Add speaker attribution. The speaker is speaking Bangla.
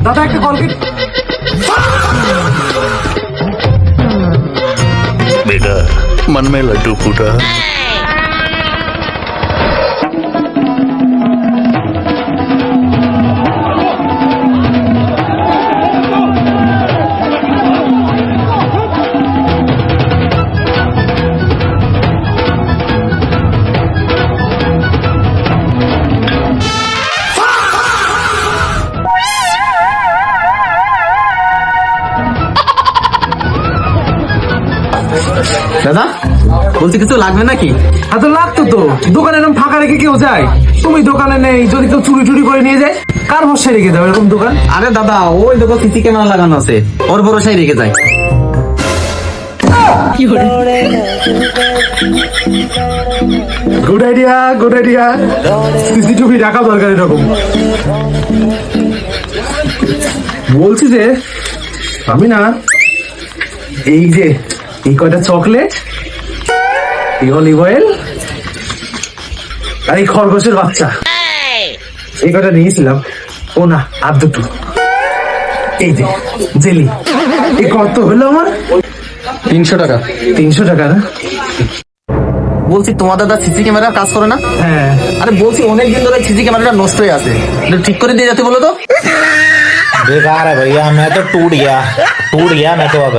Speaker 1: দাদা একটা কলগেট।
Speaker 2: बेटा मन में लड्डू फूटा।
Speaker 3: দাদা বলছি কিছু লাগবে নাকি?
Speaker 1: এত লাগতো তো, দোকানে এরকম ফাঁকা রেখে কেউ যায়? তুমি দোকানে নেই, যদি কেউ চুরি টুরি করে নিয়ে যায় কার ভরসায় রেখে যাবে এরকম দোকান?
Speaker 3: আরে দাদা ওই দোকান সিসি ক্যামেরা লাগানো আছে, ওর ভরসায় রেখে যায়।
Speaker 1: Good idea, good idea. CCTV রাখা দরকার এরকম। বলছি যে আমি না এই যে এই কয়টা চকলেট, এই অলিভ অয়েল আর এই খরগোশের বাচ্চা, এই কয়টা নিয়েছিলাম। ও না, আর দুটো এই যে জেলি। এই কত হলো আমার?
Speaker 3: 300 টাকা।
Speaker 1: 300 টাকা না?
Speaker 3: বলছি তোমার দাদা সিসি ক্যামেরা কাজ করে না?
Speaker 1: হ্যাঁ।
Speaker 3: আরে বলছি অনেকদিন ধরে সিসি ক্যামেরাটা নষ্ট হয়ে আছে, একটু ঠিক করে দিয়ে যেতে বলো তো।
Speaker 4: बेकार है भैया, मैं तो टूट गया मैं तो अब